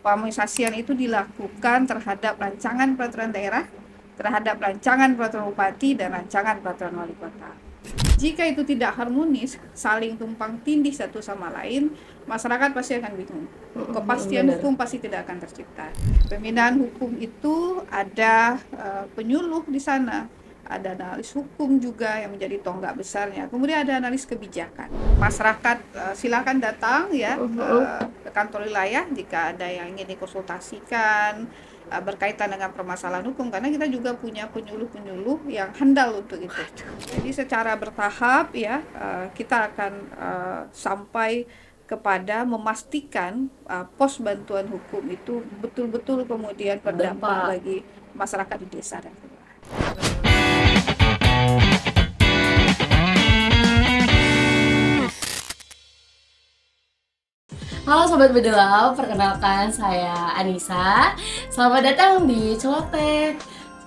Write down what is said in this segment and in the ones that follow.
Peharmonisasian itu dilakukan terhadap rancangan peraturan daerah, terhadap rancangan peraturan bupati, dan rancangan peraturan wali kota. Jika itu tidak harmonis, saling tumpang tindih satu sama lain, masyarakat pasti akan bingung. Kepastian hukum pasti tidak akan tercipta. Pembinaan hukum itu ada penyuluh di sana, ada analis hukum juga yang menjadi tonggak besarnya. Kemudian ada analis kebijakan. Masyarakat silakan datang ya ke kantor wilayah jika ada yang ingin dikonsultasikan berkaitan dengan permasalahan hukum, karena kita juga punya penyuluh-penyuluh yang handal untuk itu. Jadi secara bertahap ya kita akan sampai kepada memastikan pos bantuan hukum itu betul-betul kemudian berdampak bagi masyarakat di desa dan kelurahan. Halo Sobat Bedelau, perkenalkan saya Anissa. Selamat datang di Celoteh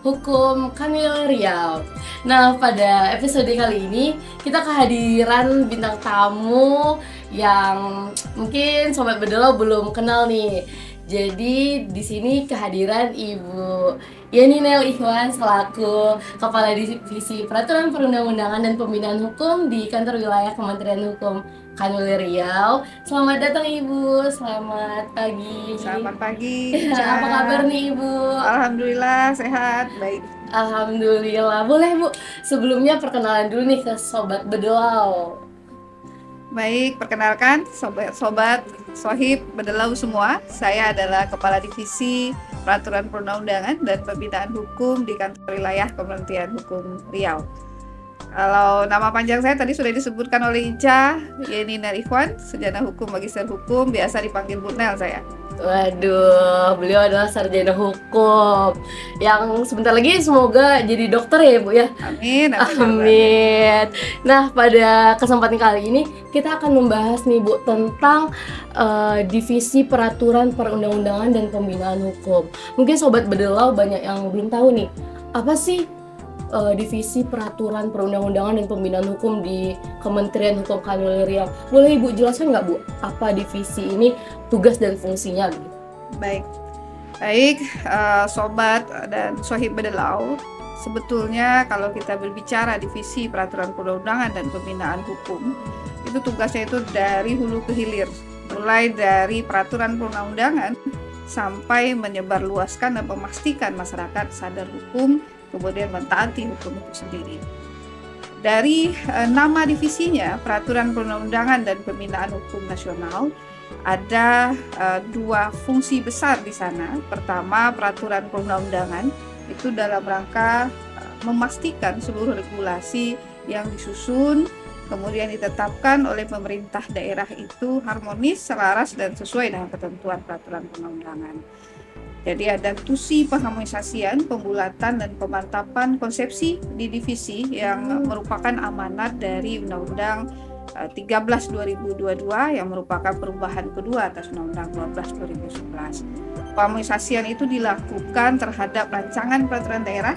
Hukum Kanwil Riau. Nah, pada episode kali ini kita kehadiran bintang tamu yang mungkin Sobat Bedelau belum kenal nih. Jadi di sini kehadiran Ibu Yani Nel Ikhwan selaku Kepala Divisi Peraturan Perundang-undangan dan Pembinaan Hukum di Kantor Wilayah Kementerian Hukum Kanwil Riau. Selamat datang Ibu, selamat pagi. Selamat pagi. Apa kabar nih Ibu? Alhamdulillah sehat, baik. Alhamdulillah. Boleh Bu, sebelumnya perkenalan dulu nih ke Sobat Bedelau. Baik, perkenalkan sobat Sohib Bedelau semua. Saya adalah Kepala Divisi Peraturan Perundang-undangan dan Pembinaan Hukum di Kantor Wilayah Kementerian Hukum Riau. Kalau nama panjang saya tadi sudah disebutkan oleh Ica, Yani Nel Ikhwan, sarjana hukum, magister hukum, biasa dipanggil Bu Nel saya. Waduh, beliau adalah sarjana hukum yang sebentar lagi semoga jadi dokter ya Bu ya. Amin. Amin. Nah, pada kesempatan kali ini kita akan membahas nih Bu tentang divisi peraturan perundang-undangan dan pembinaan hukum. Mungkin Sobat Bedelau banyak yang belum tahu nih, apa sih divisi peraturan perundang-undangan dan pembinaan hukum di Kementerian Hukum Kanwil Riau. Boleh Ibu jelaskan nggak Bu, apa divisi ini, tugas dan fungsinya gitu? Baik, Sobat dan Sohib Bedelau, sebetulnya kalau kita berbicara divisi peraturan perundang-undangan dan pembinaan hukum, itu tugasnya itu dari hulu ke hilir, mulai dari peraturan perundang-undangan sampai menyebarluaskan dan memastikan masyarakat sadar hukum, kemudian mentaati hukum itu sendiri. Dari nama divisinya, Peraturan Perundang-undangan dan Pembinaan Hukum Nasional, ada dua fungsi besar di sana. Pertama, peraturan perundang-undangan itu dalam rangka memastikan seluruh regulasi yang disusun kemudian ditetapkan oleh pemerintah daerah itu harmonis, selaras, dan sesuai dengan ketentuan peraturan perundang-undangan. Jadi ada tusi pengharmonisasian, pembulatan, dan pemantapan konsepsi di divisi yang merupakan amanat dari Undang-Undang 13 2022 yang merupakan perubahan kedua atas Undang-Undang 12 2011. Pengharmonisasian itu dilakukan terhadap rancangan peraturan daerah,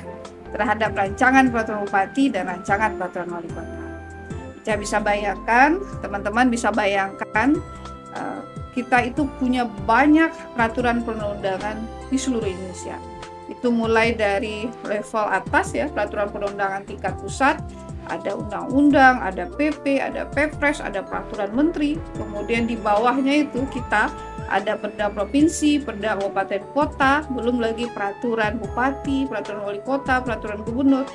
terhadap rancangan peraturan bupati, dan rancangan peraturan wali kota. Kita bisa bayangkan, teman-teman bisa bayangkan, kita itu punya banyak peraturan perundang-undangan di seluruh Indonesia. Itu mulai dari level atas ya, peraturan perundang-undangan tingkat pusat, ada undang-undang, ada PP, ada Perpres, ada peraturan menteri. Kemudian di bawahnya itu kita ada perda provinsi, perda kabupaten kota, belum lagi peraturan bupati, peraturan wali kota, peraturan gubernur.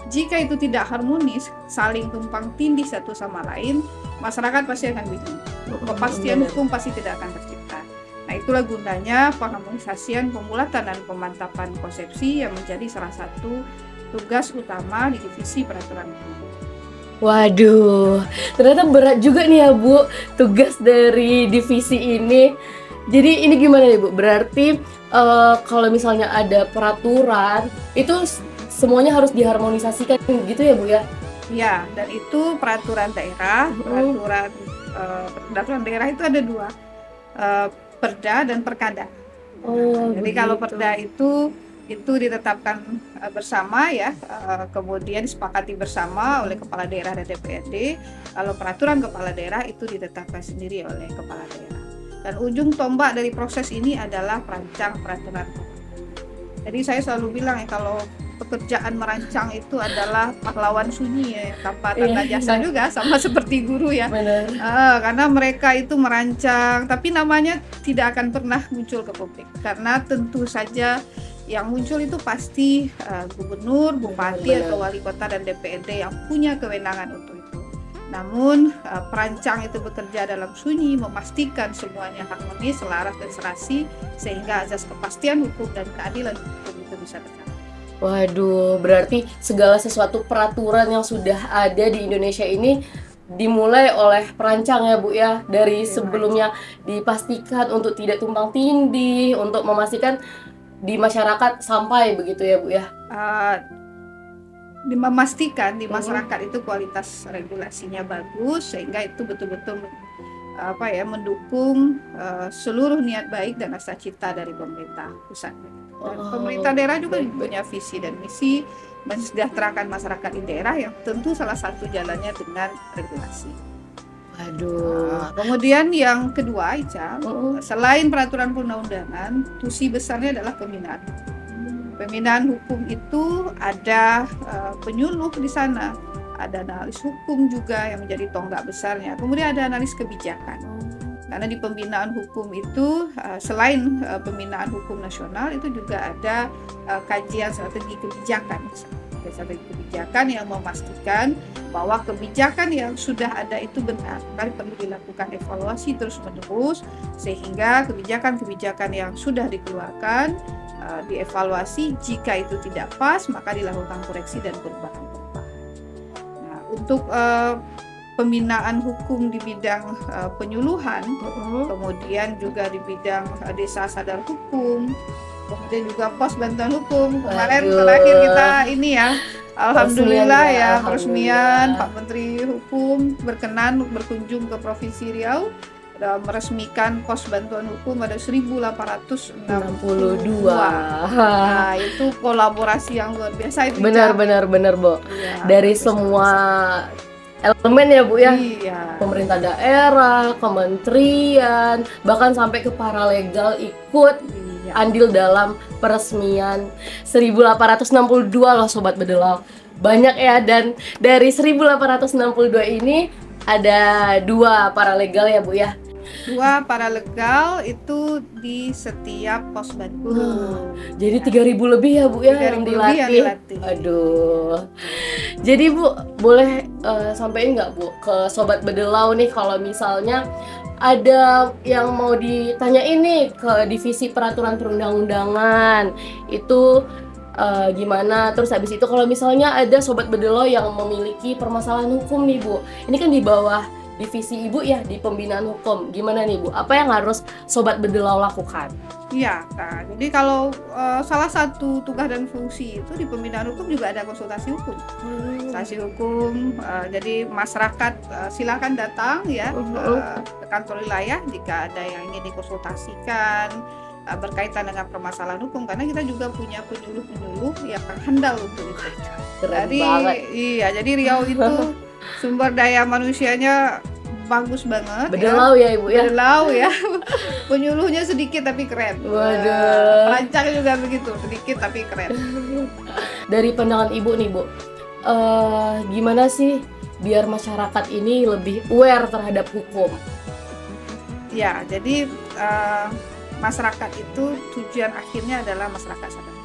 Jika itu tidak harmonis, saling tumpang tindih satu sama lain, masyarakat pasti akan bingung. Kepastian hukum pasti tidak akan tercipta. Nah, itulah gunanya pengharmonisasian, pembulatan, dan pemantapan konsepsi yang menjadi salah satu tugas utama di divisi peraturan hukum. Waduh, ternyata berat juga nih ya Bu, tugas dari divisi ini. Jadi ini gimana ya Bu? Berarti kalau misalnya ada peraturan, itu semuanya harus diharmonisasikan gitu ya Bu ya? Ya, dan itu peraturan daerah, peraturan daerah itu ada dua, perda dan perkada. Jadi kalau perda itu ditetapkan bersama ya, kemudian disepakati bersama oleh kepala daerah dan DPRD. Kalau peraturan kepala daerah itu ditetapkan sendiri oleh kepala daerah. Dan ujung tombak dari proses ini adalah perancang peraturan. Jadi saya selalu bilang ya, kalau pekerjaan merancang itu adalah pahlawan sunyi ya, tanpa tanda jasa juga, sama seperti guru ya. Benar. Karena mereka itu merancang, tapi namanya tidak akan pernah muncul ke publik. Karena tentu saja yang muncul itu pasti gubernur, bupati, atau wali kota dan DPRD yang punya kewenangan untuk itu. Namun perancang itu bekerja dalam sunyi, memastikan semuanya harmonis, selaras dan serasi, sehingga azas kepastian hukum dan keadilan hukum itu bisa tercapai. Waduh, berarti segala sesuatu peraturan yang sudah ada di Indonesia ini dimulai oleh perancang ya Bu ya. Dari sebelumnya dipastikan untuk tidak tumpang tindih, untuk memastikan di masyarakat sampai begitu ya Bu ya. Memastikan di masyarakat itu kualitas regulasinya bagus, sehingga itu betul-betul mendukung seluruh niat baik dan rasa cita dari pemerintah pusat. Dan pemerintah daerah juga punya visi dan misi mensejahterakan masyarakat di daerah, yang tentu salah satu jalannya dengan regulasi. Waduh. Kemudian yang kedua, Ica, selain peraturan perundang-undangan, tusi besarnya adalah pembinaan. Pembinaan hukum itu ada penyuluh di sana, ada analis hukum juga yang menjadi tonggak besarnya. Kemudian ada analis kebijakan. Karena di pembinaan hukum itu selain pembinaan hukum nasional, itu juga ada kajian strategi kebijakan. Strategi kebijakan yang memastikan bahwa kebijakan yang sudah ada itu benar. Kali perlu dilakukan evaluasi terus-menerus, sehingga kebijakan-kebijakan yang sudah dikeluarkan dievaluasi, jika itu tidak pas maka dilakukan koreksi dan perubahan. Nah, untuk pembinaan hukum di bidang penyuluhan, kemudian juga di bidang desa sadar hukum, kemudian juga pos bantuan hukum. Kemarin terakhir kita ini ya, alhamdulillah ya, peresmian Pak Menteri Hukum berkenan berkunjung ke Provinsi Riau, meresmikan pos bantuan hukum ada 1862. Nah, itu kolaborasi yang luar biasa itu. Benar Bu. Ya, dari semua elemen ya Bu ya. Iya. Pemerintah daerah, kementerian, bahkan sampai ke paralegal ikut andil dalam peresmian 1862 loh Sobat Bedelau. Banyak ya, dan dari 1862 ini ada 2 paralegal ya Bu ya. 2 paralegal itu di setiap pos bantuan. Jadi 3.000 lebih ya Bu ya yang dilatih. Aduh. Jadi Bu, boleh sampaikan nggak Bu ke Sobat Bedelau nih, kalau misalnya ada yang mau ditanyain nih ke divisi peraturan perundang-undangan itu gimana, terus habis itu kalau misalnya ada Sobat Bedelau yang memiliki permasalahan hukum nih Bu, ini kan di bawah divisi Ibu ya di pembinaan hukum, gimana nih Bu, apa yang harus Sobat Bedelau lakukan? Iya, nah, jadi kalau salah satu tugas dan fungsi itu di pembinaan hukum juga ada konsultasi hukum. Konsultasi hukum, jadi masyarakat silakan datang ya ke kantor wilayah jika ada yang ingin dikonsultasikan berkaitan dengan permasalahan hukum, karena kita juga punya penyuluh-penyuluh yang handal untuk itu. Jadi Riau itu sumber daya manusianya bagus banget. Bedelau ya Ibu ya. Bedelau ya. Penyuluhnya sedikit tapi keren. Waduh. Perancang juga begitu, sedikit tapi keren. Dari pandangan Ibu nih Bu, gimana sih biar masyarakat ini lebih aware terhadap hukum? Ya, jadi masyarakat itu tujuan akhirnya adalah masyarakat sadar.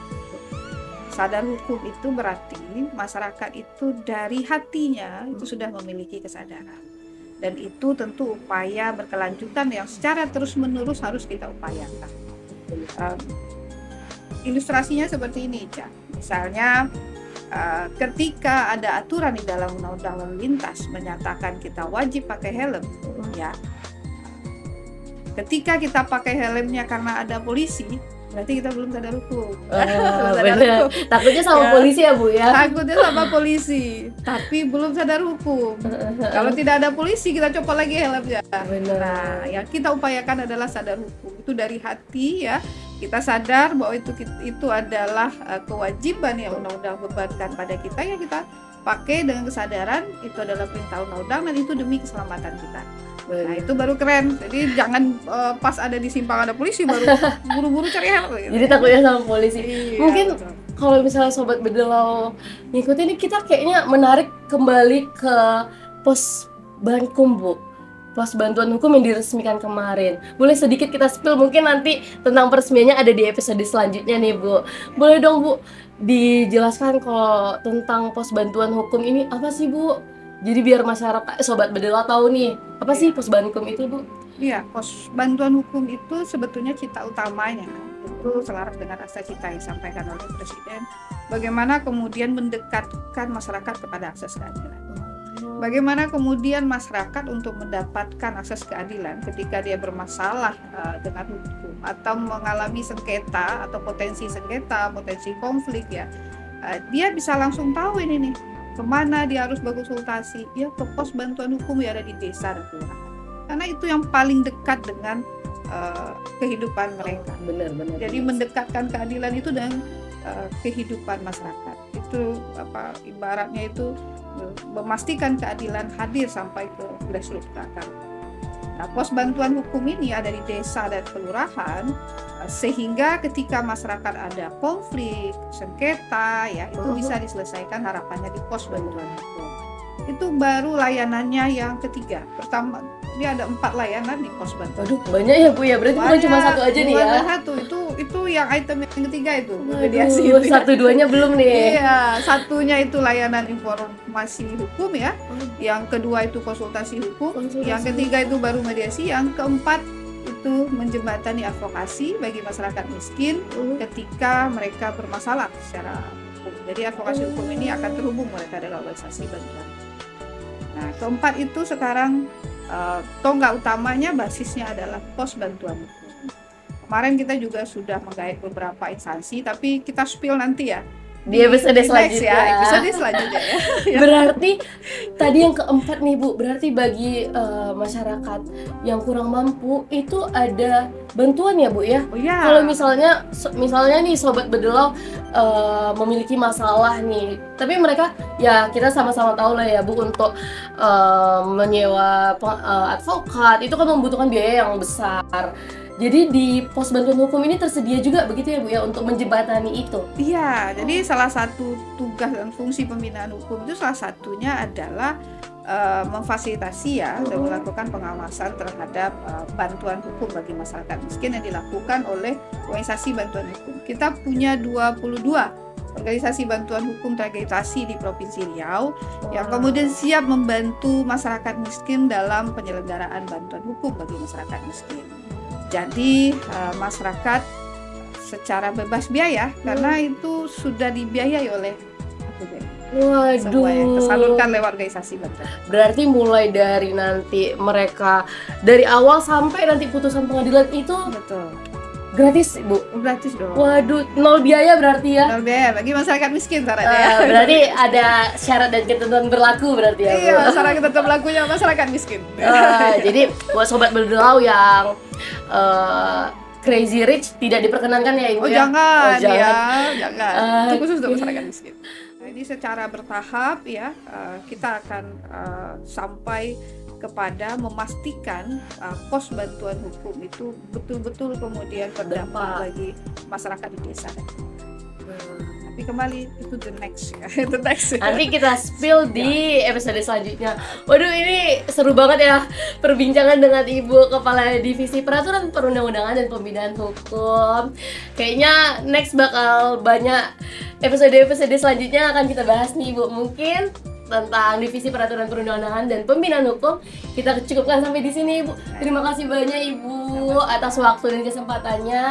Sadar hukum itu berarti masyarakat itu dari hatinya itu sudah memiliki kesadaran, dan itu tentu upaya berkelanjutan yang secara terus-menerus harus kita upayakan. Ilustrasinya seperti ini, Ca. Misalnya ketika ada aturan di dalam undang-undang lalu lintas menyatakan kita wajib pakai helm, ya. Ketika kita pakai helmnya karena ada polisi, berarti kita belum sadar hukum. Benar. Takutnya sama polisi ya Bu ya. Takutnya sama polisi, tapi belum sadar hukum. Kalau tidak ada polisi, kita coba lagi helmnya. Nah, yang kita upayakan adalah sadar hukum. Itu dari hati ya. Kita sadar bahwa itu adalah kewajiban yang undang-undang bebankan pada kita, ya kita pakai dengan kesadaran itu adalah perintah undang-undang dan itu demi keselamatan kita. Nah itu baru keren. Jadi jangan pas ada di simpang ada polisi baru buru-buru cari help gitu. Jadi takutnya sama polisi. Iya, Mungkin betul. kalau misalnya Sobat Bedelau ngikutin ini, kita kayaknya menarik kembali ke pos Bankum, Bu. Pos bantuan hukum yang diresmikan kemarin. Boleh sedikit kita spill, mungkin nanti tentang peresmiannya ada di episode selanjutnya nih, Bu. Boleh dong, Bu, dijelaskan kalau tentang pos bantuan hukum ini apa sih, Bu? Jadi biar masyarakat Sobat Bedelau tahu nih, apa sih pos Bankum itu, Bu? Iya, pos bantuan hukum itu sebetulnya cita utamanya itu selaras dengan rasa cita yang disampaikan oleh Presiden. Bagaimana kemudian mendekatkan masyarakat kepada akses keadilan. Bagaimana kemudian masyarakat untuk mendapatkan akses keadilan ketika dia bermasalah dengan hukum atau mengalami sengketa atau potensi sengketa, potensi konflik ya, dia bisa langsung tahu ini nih kemana dia harus berkonsultasi, ya ke pos bantuan hukum yang ada di desa dan kelurahan. Karena itu yang paling dekat dengan kehidupan mereka. Benar-benar. Jadi mendekatkan keadilan itu dengan kehidupan masyarakat. Itu apa ibaratnya itu memastikan keadilan hadir sampai ke grassroots ke akar. Nah, pos bantuan hukum ini ada di desa dan kelurahan sehingga ketika masyarakat ada konflik, sengketa ya itu bisa diselesaikan harapannya di pos bantuan hukum. Itu baru layanannya yang ketiga. Pertama, dia ada 4 layanan di pos bantuan. Waduh, banyak ya, Bu ya. Berarti bukan cuma satu aja nih ya. Satu itu yang item yang ketiga itu. Mediasi itu. Satu duanya belum nih. Iya, satunya itu layanan informasi hukum ya. Yang kedua itu konsultasi hukum. Yang ketiga itu baru mediasi. Yang keempat itu menjembatani advokasi bagi masyarakat miskin ketika mereka bermasalah secara hukum. Jadi advokasi hukum ini akan terhubung mereka dengan organisasi bantuan. Nah, keempat itu sekarang tonggak utamanya basisnya adalah pos bantuan hukum. Kemarin kita juga sudah menggait beberapa instansi, tapi kita spill nanti ya di episode selanjutnya. Episode selanjutnya ya. Berarti tadi yang keempat nih, Bu, berarti bagi masyarakat yang kurang mampu itu ada bantuan ya, Bu ya? Oh iya. Kalau misalnya nih Sobat Bedelau memiliki masalah nih, tapi mereka ya kita sama-sama tahu lah ya, Bu, untuk menyewa advokat itu kan membutuhkan biaya yang besar. Jadi di pos bantuan hukum ini tersedia juga begitu ya, Bu ya, untuk menjembatani itu? Iya, jadi salah satu tugas dan fungsi pembinaan hukum itu salah satunya adalah memfasilitasi ya dan melakukan pengawasan terhadap bantuan hukum bagi masyarakat miskin yang dilakukan oleh organisasi bantuan hukum. Kita punya 22 organisasi bantuan hukum terakreditasi di Provinsi Riau yang kemudian siap membantu masyarakat miskin dalam penyelenggaraan bantuan hukum bagi masyarakat miskin. Jadi masyarakat secara bebas biaya karena itu sudah dibiayai oleh APBN. Waduh, semua yang tersalurkan lewat organisasi bantuan. Berarti mulai dari nanti mereka dari awal sampai nanti putusan pengadilan itu Betul. gratis, Bu? Gratis dong. Waduh, nol biaya berarti ya? Nol biaya bagi masyarakat miskin caranya. Berarti ada syarat dan ketentuan berlaku berarti ya, Bu? Iya, syarat ketentuan berlakunya masyarakat miskin. Jadi buat Sobat Bedelau yang Crazy Rich tidak diperkenankan ya, Ibu ya? Jangan, jangan. ya, jangan. Itu khusus untuk masyarakat miskin. Nah, ini secara bertahap ya, kita akan sampai kepada memastikan pos bantuan hukum itu betul-betul kemudian berdampak bagi masyarakat di desa. Tapi kembali itu the next ya, the next. Nanti kita spill di episode selanjutnya. Waduh, ini seru banget ya perbincangan dengan Ibu Kepala Divisi Peraturan Perundang-undangan dan Pembinaan Hukum. Kayaknya next bakal banyak episode-episode selanjutnya akan kita bahas nih, Bu. Mungkin tentang Divisi Peraturan Perundang-undangan dan Pembinaan Hukum kita cukupkan sampai di sini, Ibu. Terima kasih banyak, Ibu, atas waktu dan kesempatannya.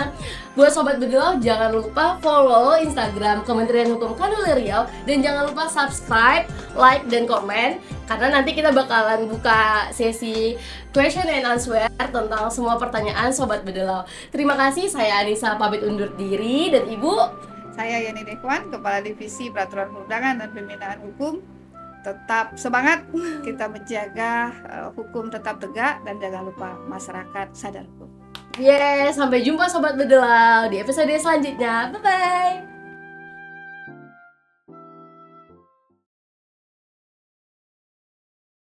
Buat Sobat Bedelau, jangan lupa follow Instagram Kementerian Hukum Kanwil Riau dan jangan lupa subscribe, like, dan komen karena nanti kita bakalan buka sesi question and answer tentang semua pertanyaan Sobat Bedelau. Terima kasih, saya Anissa pamit undur diri dan Ibu. Saya Yani Dekwan, Kepala Divisi Peraturan Perundangan dan Pembinaan Hukum. Tetap semangat, kita menjaga hukum tetap tegak dan jangan lupa masyarakat sadar hukum. Sampai jumpa Sobat Bedelau di episode selanjutnya. Bye-bye.